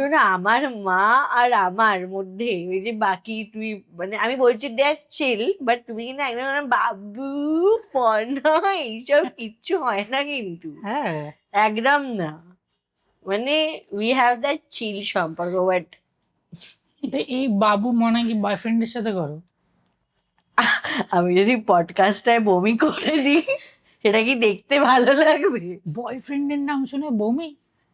শোনো, আমার মা আর আমার মধ্যে ওই যে বাকি তুই মানে আমি বলছি দে আর চিল, বাট তুমি কিন্তু একদম আমার বাবু পড়া এইসব কিচ্ছু হয় না কিন্তু, হ্যাঁ একদম না। মানে উই হ্যাভ দ্যাট চিল সম্পর্ক, বাট তো এই বাবু মনে কি বয়ফ্রেন্ডের সাথে করো? আমি যদি পডকাস্টটায় বমি করে দিই সেটা কি দেখতে ভালো লাগবে? বয়ফ্রেন্ডের নাম শুনে বমি?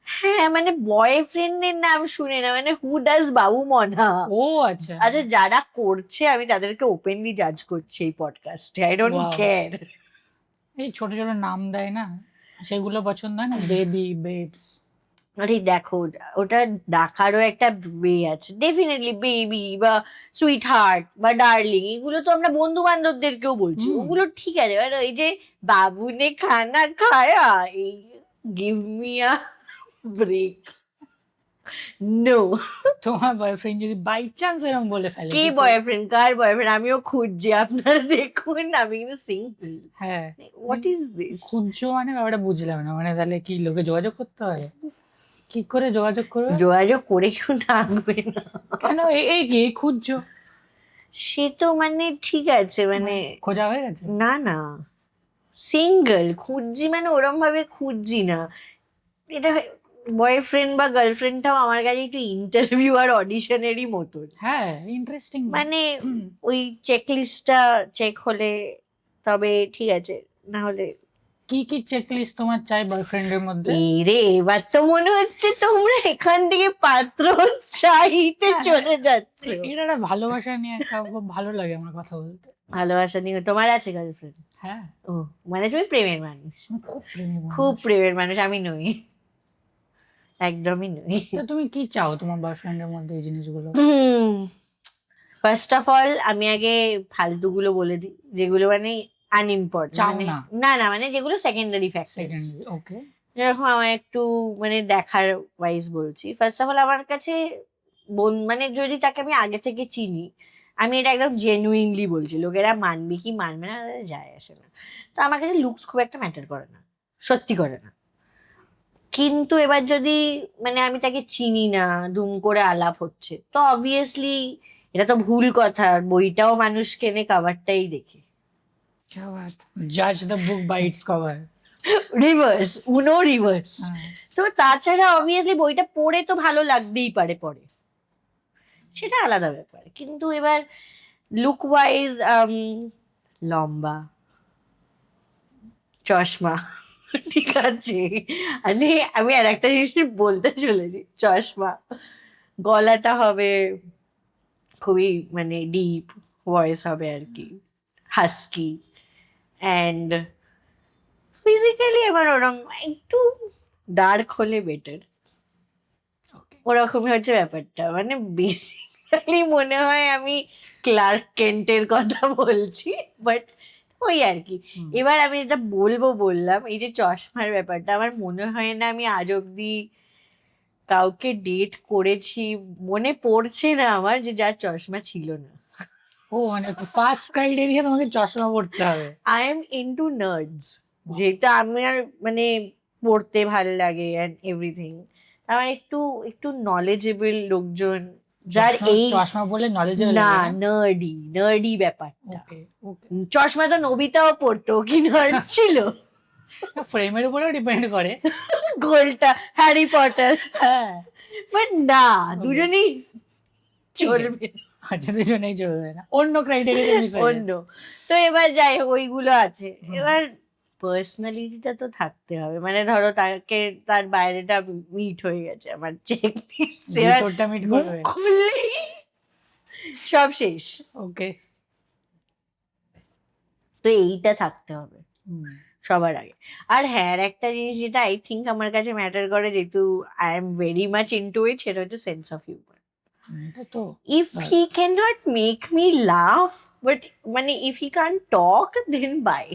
হ্যাঁ মানে বয়ফ্রেন্ডের নাম শুনে না, মানে হু ডাজ বাবু মনা। ও আচ্ছা আচ্ছা, যারা করছে আমি তাদেরকে ওপেনলি জাজ করছি এই পডকাস্টে, আই ডোন্ট Wow. কেয়ার। এই ছোট ছোট নাম দেয় না, সেগুলো পছন্দ হয় না, বেবি বেবস। আরে দেখো, ওটা ডাকারও একটা ওয়ে আছে, ডেফিনেটলি বেবি বা সুইট হার্ট বা ডার্লিং, এগুলো তো আমরা বন্ধু বান্ধবদেরকেও বলছি, হুম। ওগুলো ঠিক আছে। এবার ওই যে বাবু নে খানা খায়া, এই give me a break, no. তোমার বয়ফ্রেন্ড যদি বাই চান্স এরকম বলে ফেলে কে কি করবে? বয়ফ্রেন্ড, কার বয়ফ্রেন্ড? আমিও খুঁজছি, আপনারা দেখুন আমি কিন্তু সিঙ্গেল। হ্যাঁ হোয়াট ইজ দিস? খুঁজছো মানে ব্যাপারটা বুঝলাম না, মানে তাহলে কি লোকে যোগাযোগ করতে হয়? কি করে যোগাযোগ করবে? যোগাযোগ করে কেউ থাকবে না। কেন এই কি এই খুঁজছো? সে তো মানে ঠিক আছে, মানে খোঁজা হয়ে গেছে? না না, সিঙ্গেল খুঁজছি মানে ওরম ভাবে খুঁজছি না। এটা বয়ফ্রেন্ড বা গার্লফ্রেন্ডটাও আমার কাছে একটু ইন্টারভিউ আর অডিশনেরই মতন। হ্যাঁ ইন্টারেস্টিং। মানে ওই চেকলিস্টটা চেক হলে তবে ঠিক আছে, না হলে কি কি চেকলিস্ট তোমার চাই বয়ফ্রেন্ডের মধ্যে? এই রে, এবার তো মনে হচ্ছে তোমরা এখান থেকে পাত্র চাইতে চলে যাচ্ছে। এটা একটা ভালোবাসা নিয়ে একটা খুব ভালো লাগে আমার কথা বলতে। ভালোবাসা নিয়ে তোমার আছে গার্লফ্রেন্ড? হ্যাঁ ও মানে তুমি প্রেমের মানুষ, আমি খুব প্রেমী মানুষ। খুব প্রেমের মানুষ। আমি নই, একদমই নই। তো তুমি কি চাও তোমার বয়ফ্রেন্ডের মধ্যে এই জিনিসগুলো? ফার্স্ট অফ অল আমি আগে ফালতুগুলো বলে দিই, যেগুলো মানে আনইম্পর্টেন্ট, চাও মানে না? না না, মানে যেগুলো সেকেন্ডারি ফ্যাক্টর। সেকেন্ডারি ওকে। যেরকম আমার একটু মানে দেখার ওয়াইজ বলছি, ফার্স্ট অফ অল আমার কাছে মানে যদি তাকে আমি আগে থেকে চিনি, আমি এটা একদম জেনুইনলি বলছি, লোকেরা মানবে কি মানবে না তাদের যায় আসে না। তো আমার কাছে লুকস খুব একটা ম্যাটার করে না, সত্যি করে না। কিন্তু এবার যদি মানে আমি তাকে চিনি না, দুম করে আলাপ হচ্ছে, তো অবভিয়াসলি এটা তো ভুল কথা, বইটাও মানুষ কেনে কাভারটাই দেখে। জাজ the book by its cover. Reverse, Uno reverse. তো তাছাড়া অবভিয়াসলি বইটা পড়ে তো ভালো লাগতেই পারে পরে, সেটা আলাদা ব্যাপার। কিন্তু এবার লুক ওয়াইজ লম্বা, চশমা, ঠিক আছে, মানে আমি আর একটা জিনিস বলতে চলেছি, চশমা, গলাটা হবে খুবই মানে ডিপ ভয়েস হবে আর কি, হাস্কি, অ্যান্ড ফিজিক্যালি আমার ওরম একটু ডার্ক হলে বেটার, ওরকমই হচ্ছে ব্যাপারটা। মানে বেসিক্যালি মনে হয় আমি ক্লার্ক কেন্টের কথা বলছি, বাট ওই আর কি। এবার আমি যেটা বললাম, এই যে চশমার ব্যাপারটা, আমার মনে হয় না আমি আজ অব্দি কাউকে ডেট করেছি, মনে পড়ছে না আমার, যে যার চশমা ছিল না। ও মানে ফার্স্ট ক্রাইটেরিয়া তোমাকে চশমা পড়তে হবে। আই এম ইনটু নার্ডস, যেটা আমার মানে পড়তে ভাল লাগে অ্যান্ড এভরিথিং। আমার একটু একটু নলেজেবল লোকজন, যার এই চশমা পড়লে নলেজেবল না, লাগে না? নার্ডি ব্যাপারটা। ওকে ওকে। চশমা তো নবিতাও পড়তো, কি নার্ড ছিল? ফ্রেমের উপরেও ডিপেন্ড করে। গোলটা হ্যারি পটার, হ্যাঁ বাট না, দুজনেই ঠিক আছে। চলবে আচ্ছা দুজনেই চলবে না, অন্য ক্রাইটেরিয়া মিস হয়ে অন্য। তো এবার যাই হোক, ওইগুলো আছে। এবার পার্সোনালিটিটা তো থাকতে হবে, মানে ধরো তাকে তার বাইরেটা মিট হয়ে গেছে, আমার চেক ভিতরটা মিট করবে। খুললেই সব শেষ। ওকে। তো এইটা থাকতে হবে সবার আগে। আর হ্যাঁ, আর একটা জিনিস যেটা আই থিঙ্ক আমার কাছে ম্যাটার করে, যেহেতু I am very much into it, সেটা হচ্ছে সেন্স অফ হিউমার। এটা তো if he can not make me laugh, but মানে if he can talk, then by.